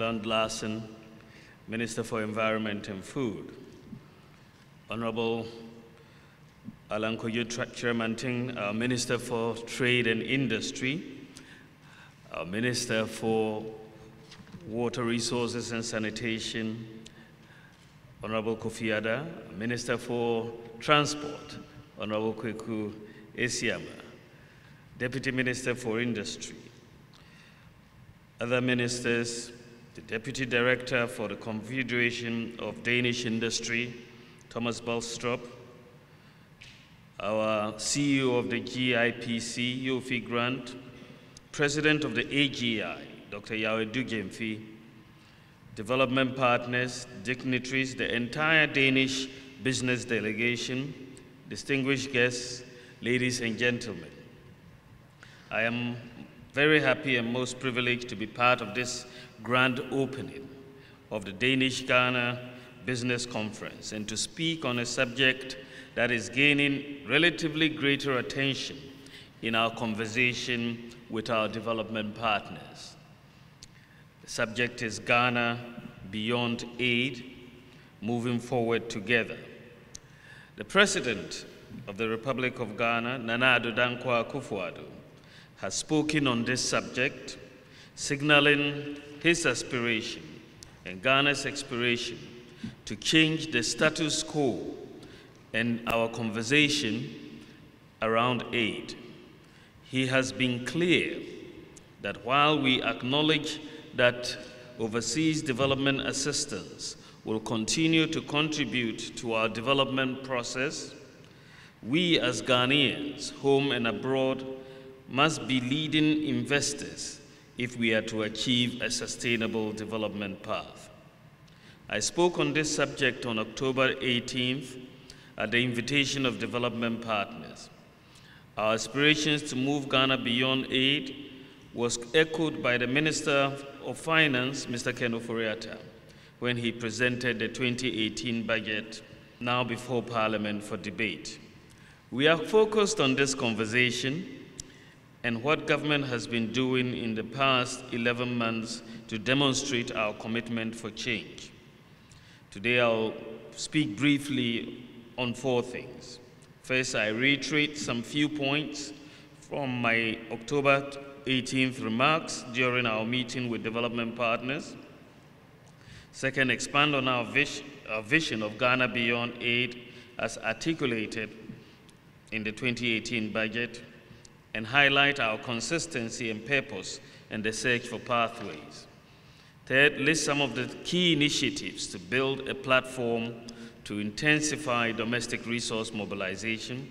Lund Larsen, Minister for Environment and Food, Honorable Alan Koyo Chairman Ting, our Minister for Trade and Industry, our Minister for Water Resources and Sanitation, Honorable Kofi Ada, Minister for Transport, Honorable Kweku Esiama, Deputy Minister for Industry, other ministers, the Deputy Director for the Confederation of Danish Industry, Thomas Balstrup, our CEO of the GIPC, Yofi Grant, President of the AGI, Dr. Yahweh Dugemfi, development partners, dignitaries, the entire Danish business delegation, distinguished guests, ladies and gentlemen. I am very happy and most privileged to be part of this grand opening of the Danish-Ghana Business Conference and to speak on a subject that is gaining relatively greater attention in our conversation with our development partners. The subject is Ghana Beyond Aid, Moving Forward Together. The President of the Republic of Ghana, Nana Addo Dankwa Akufo-Addo, has spoken on this subject, signaling his aspiration and Ghana's aspiration to change the status quo and our conversation around aid. He has been clear that while we acknowledge that overseas development assistance will continue to contribute to our development process, we as Ghanaians, home and abroad, must be leading investors if we are to achieve a sustainable development path. I spoke on this subject on October 18th at the invitation of development partners. Our aspirations to move Ghana beyond aid was echoed by the Minister of Finance, Mr. Ken Ofori-Atta, when he presented the 2018 budget now before Parliament for debate. We are focused on this conversation and what government has been doing in the past 11 months to demonstrate our commitment for change. Today I'll speak briefly on 4 things. First, I reiterate some few points from my October 18th remarks during our meeting with development partners. Second, expand on our vision of Ghana Beyond Aid as articulated in the 2018 budget, and highlight our consistency and purpose in the search for pathways. Third, list some of the key initiatives to build a platform to intensify domestic resource mobilization,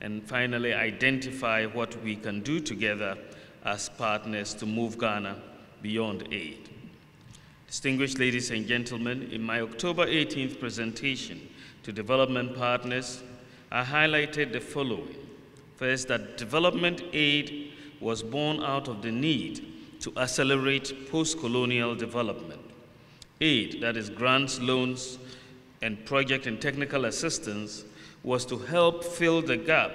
and finally, identify what we can do together as partners to move Ghana beyond aid. Distinguished ladies and gentlemen, in my October 18th presentation to development partners, I highlighted the following. First, that development aid was born out of the need to accelerate post-colonial development. Aid, that is grants, loans, and project and technical assistance, was to help fill the gap,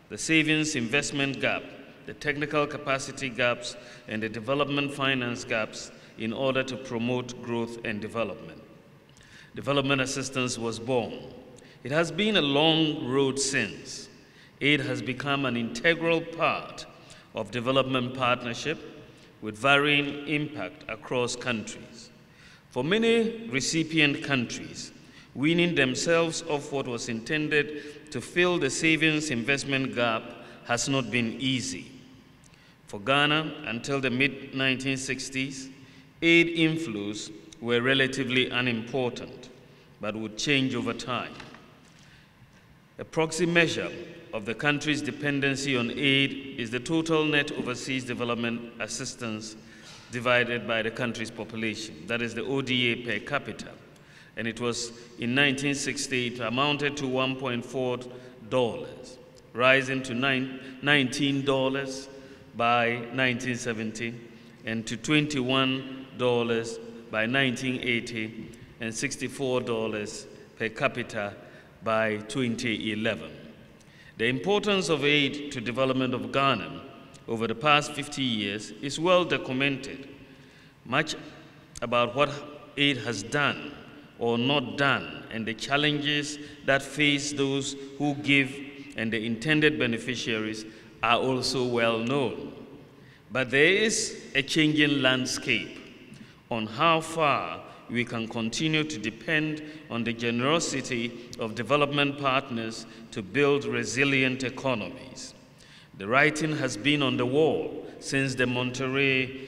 the savings investment gap, the technical capacity gaps, and the development finance gaps in order to promote growth and development. Development assistance was born. It has been a long road since. Aid has become an integral part of development partnership with varying impact across countries. For many recipient countries, weaning themselves off what was intended to fill the savings investment gap has not been easy. For Ghana, until the mid-1960s, aid inflows were relatively unimportant, but would change over time. A proxy measure of the country's dependency on aid is the total net overseas development assistance divided by the country's population. That is the ODA per capita. And it was in 1960, it amounted to $1.4, rising to $19 by 1970, and to $21 by 1980, and $64 per capita by 2011. The importance of aid to development of Ghana over the past 50 years is well documented. Much about what aid has done or not done, and the challenges that face those who give and the intended beneficiaries are also well known. But there is a changing landscape on how far we can continue to depend on the generosity of development partners to build resilient economies. The writing has been on the wall since the Monterrey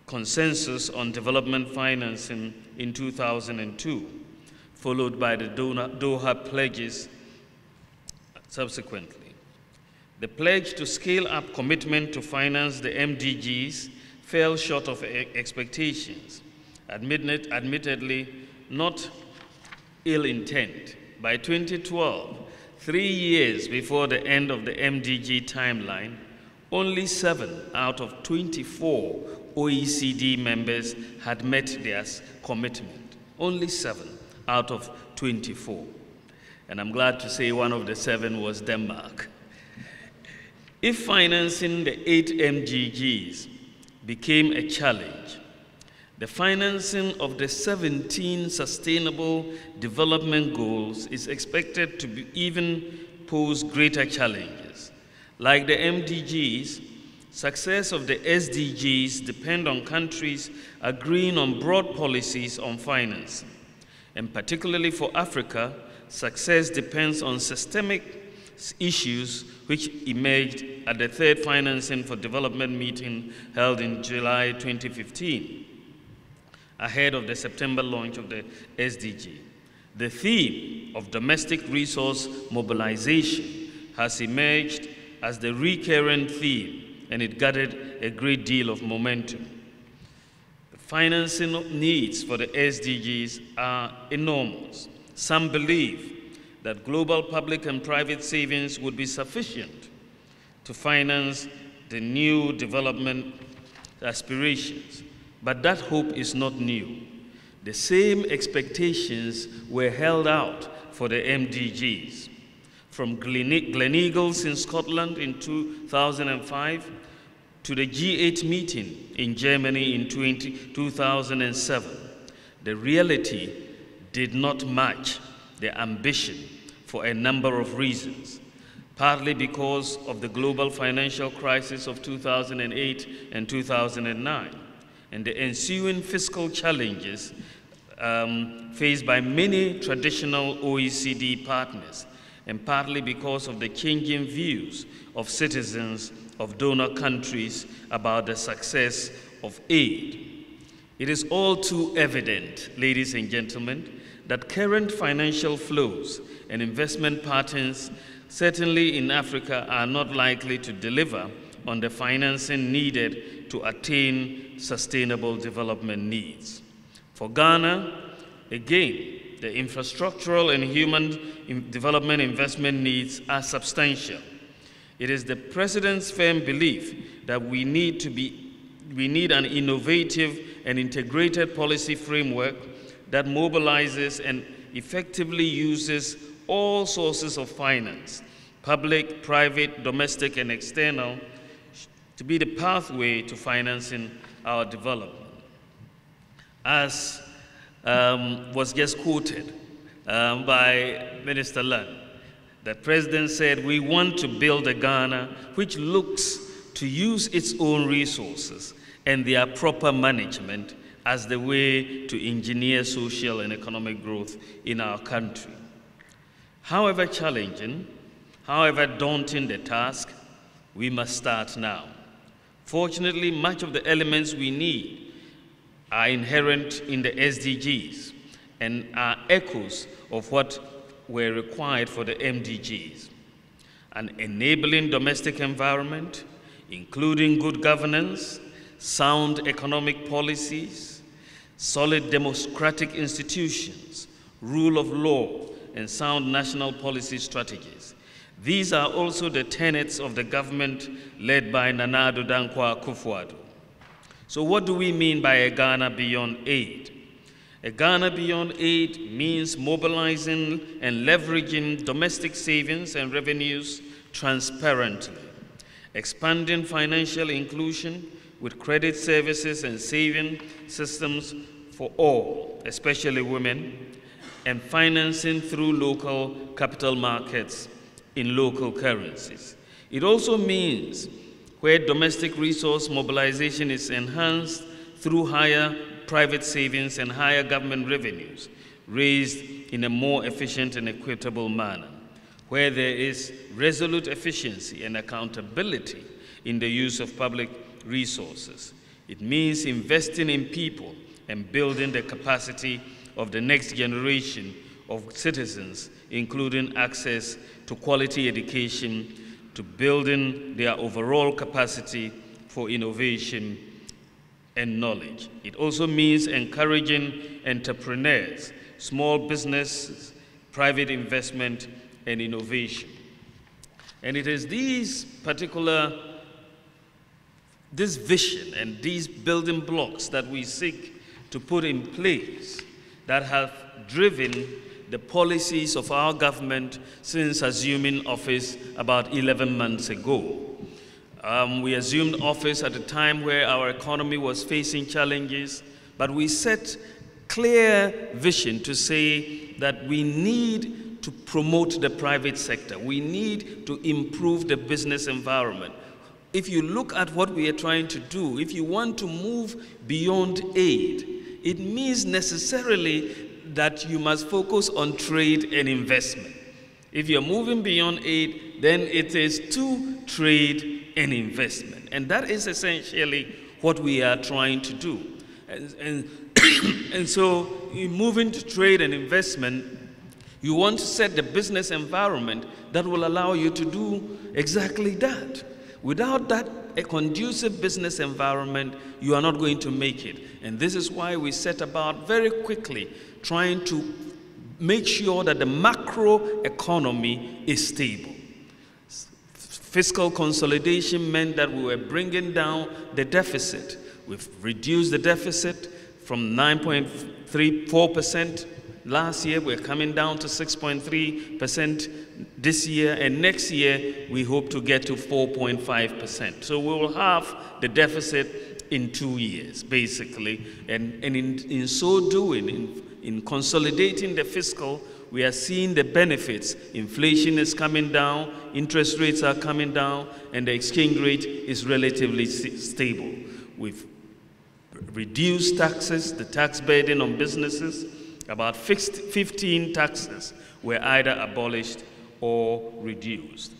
Consensus on Development Financing in 2002, followed by the Doha pledges subsequently. The pledge to scale up commitment to finance the MDGs fell short of expectations. Admittedly, not ill intent. By 2012, 3 years before the end of the MDG timeline, only 7 out of 24 OECD members had met their commitment. Only 7 out of 24. And I'm glad to say one of the 7 was Denmark. If financing the 8 MDGs became a challenge, the financing of the 17 Sustainable Development Goals is expected to even pose greater challenges. Like the MDGs, success of the SDGs depend on countries agreeing on broad policies on finance. And particularly for Africa, success depends on systemic issues which emerged at the third Financing for Development meeting held in July 2015, ahead of the September launch of the SDG. The theme of domestic resource mobilization has emerged as the recurrent theme, and it gathered a great deal of momentum. The financing needs for the SDGs are enormous. Some believe that global public and private savings would be sufficient to finance the new development aspirations. But that hope is not new. The same expectations were held out for the MDGs. From Gleneagles in Scotland in 2005 to the G8 meeting in Germany in 2007, the reality did not match the ambition for a number of reasons, partly because of the global financial crisis of 2008 and 2009, and the ensuing fiscal challenges faced by many traditional OECD partners, and partly because of the changing views of citizens of donor countries about the success of aid. It is all too evident, ladies and gentlemen, that current financial flows and investment patterns, certainly in Africa, are not likely to deliver on the financing needed to attain sustainable development needs. For Ghana, again, the infrastructural and human development investment needs are substantial. It is the President's firm belief that we need an innovative and integrated policy framework that mobilizes and effectively uses all sources of finance, public, private, domestic, and external, to be the pathway to financing our development. As was just quoted by Minister Lund, the President said, we want to build a Ghana which looks to use its own resources and their proper management as the way to engineer social and economic growth in our country. However challenging, however daunting the task, we must start now. Fortunately, much of the elements we need are inherent in the SDGs and are echoes of what were required for the MDGs. An enabling domestic environment, including good governance, sound economic policies, solid democratic institutions, rule of law, and sound national policy strategies. These are also the tenets of the government led by Nana Addo Dankwa Akufo-Addo. So what do we mean by a Ghana beyond aid? A Ghana beyond aid means mobilizing and leveraging domestic savings and revenues transparently, expanding financial inclusion with credit services and saving systems for all, especially women, and financing through local capital markets in local currencies. It also means where domestic resource mobilization is enhanced through higher private savings and higher government revenues raised in a more efficient and equitable manner, where there is resolute efficiency and accountability in the use of public resources. It means investing in people and building the capacity of the next generation of citizens, including access to quality education, to building their overall capacity for innovation and knowledge. It also means encouraging entrepreneurs, small businesses, private investment, and innovation. And it is this vision and these building blocks that we seek to put in place that have driven the policies of our government since assuming office about 11 months ago. We assumed office at a time where our economy was facing challenges, but we set clear vision to say that we need to promote the private sector. We need to improve the business environment. If you look at what we are trying to do, if you want to move beyond aid, it means necessarily that you must focus on trade and investment. If you're moving beyond aid, then it is to trade and investment. And that is essentially what we are trying to do. And so in moving to trade and investment, you want to set the business environment that will allow you to do exactly that. Without that, a conducive business environment, you are not going to make it. And this is why we set about very quickly trying to make sure that the macro economy is stable. Fiscal consolidation meant that we were bringing down the deficit. We've reduced the deficit from 9.34% last year. We're coming down to 6.3% this year, and next year we hope to get to 4.5%. So we will have the deficit in 2 years, basically. And in so doing, in consolidating the fiscal, we are seeing the benefits. Inflation is coming down, interest rates are coming down, and the exchange rate is relatively stable. We've reduced taxes, the tax burden on businesses. About 15 taxes were either abolished or reduced.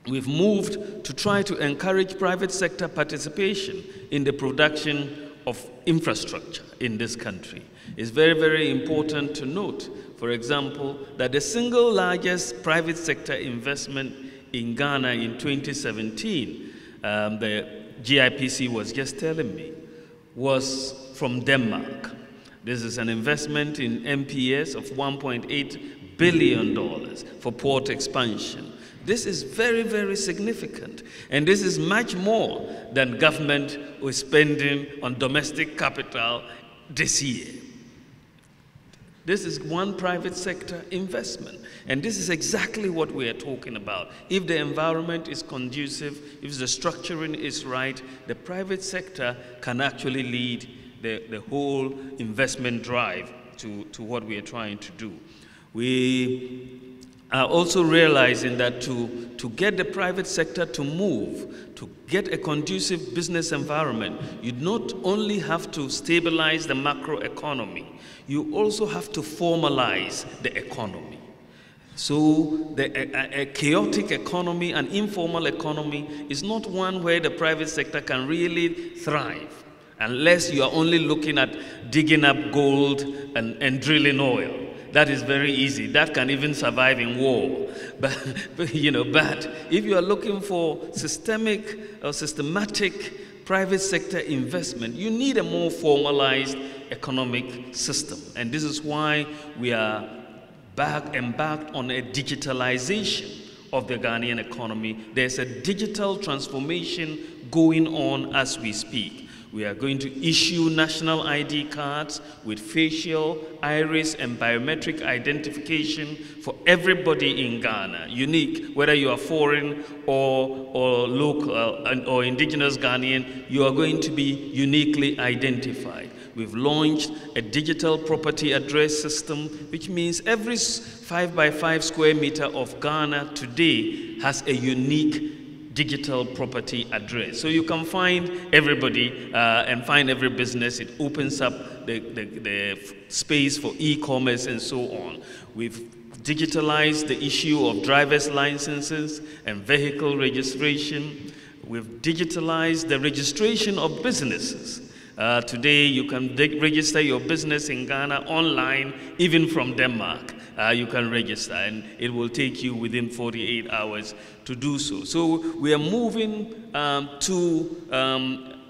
We've moved to try to encourage private sector participation in the production of infrastructure in this country. It's very, very important to note, for example, that the single largest private sector investment in Ghana in 2017, the GIPC was just telling me, was from Denmark. This is an investment in MPS of $1.8 billion for port expansion. This is very, very significant. And this is much more than government was spending on domestic capital this year. This is one private sector investment. And this is exactly what we are talking about. If the environment is conducive, if the structuring is right, the private sector can actually lead the whole investment drive to what we are trying to do. We are also realizing that to get the private sector to move, to get a conducive business environment, you not only have to stabilize the macroeconomy, you also have to formalize the economy. So a chaotic economy, an informal economy, is not one where the private sector can really thrive, unless you are only looking at digging up gold and drilling oil. That is very easy. That can even survive in war. But if you are looking for systemic or systematic private sector investment, you need a more formalized economic system. And this is why we are embarked on a digitalization of the Ghanaian economy. There's a digital transformation going on as we speak. We are going to issue national ID cards with facial, iris, and biometric identification for everybody in Ghana, unique, whether you are foreign or local or indigenous Ghanaian, you are going to be uniquely identified. We've launched a digital property address system, which means every 5 by 5 square meter of Ghana today has a unique digital property address. So you can find everybody and find every business. It opens up the space for e-commerce and so on. We've digitalized the issue of driver's licenses and vehicle registration. We've digitalized the registration of businesses. Today, you can register your business in Ghana online, even from Denmark. You can register, and it will take you within 48 hours to do so. So we are moving to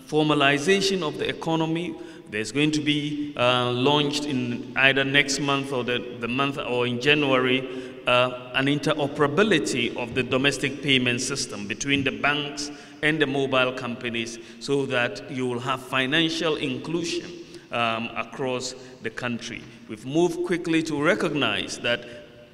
formalization of the economy. There's going to be launched in either next month or the month or in January, an interoperability of the domestic payment system between the banks and the mobile companies, so that you will have financial inclusion across the country. We've moved quickly to recognize that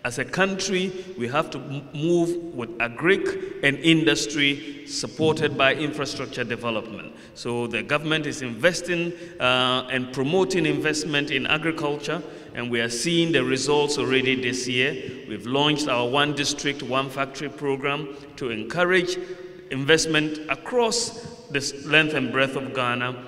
as a country, we have to move with agric and industry supported by infrastructure development. So the government is investing and promoting investment in agriculture, and we are seeing the results already this year. We've launched our One District, One Factory program to encourage investment across the length and breadth of Ghana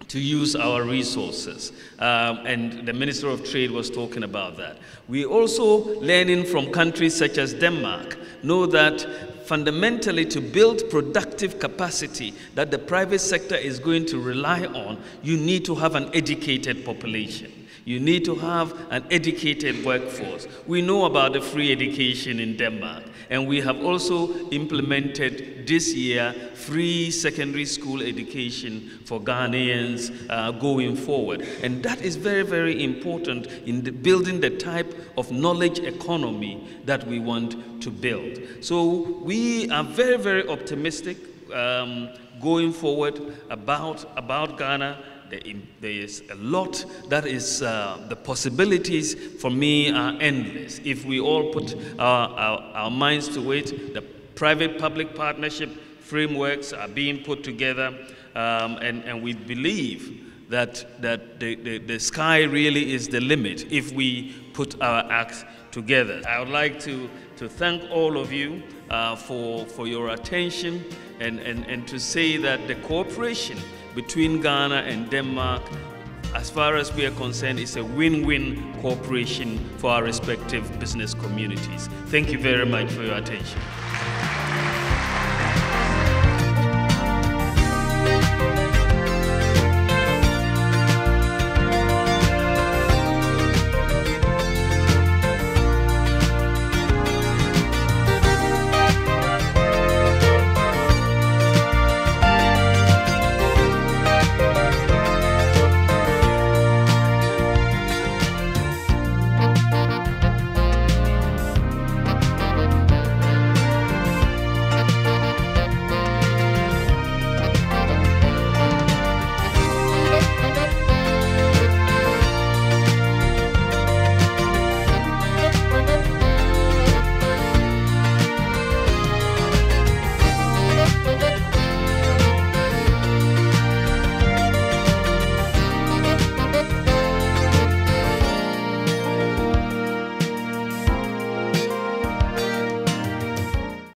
to use our resources. And the Minister of Trade was talking about that. We also, learning from countries such as Denmark, know that fundamentally to build productive capacity that the private sector is going to rely on, you need to have an educated population. You need to have an educated workforce. We know about the free education in Denmark, and we have also implemented this year free secondary school education for Ghanaians going forward. And that is very, very important in building the type of knowledge economy that we want to build. So we are very, very optimistic going forward about Ghana. There is a lot that is, the possibilities for me are endless. If we all put our minds to it, the private-public partnership frameworks are being put together, and we believe that the sky really is the limit if we put our acts together. I would like to thank all of you for your attention and to say that the cooperation between Ghana and Denmark, as far as we are concerned, is a win-win cooperation for our respective business communities. Thank you very much for your attention.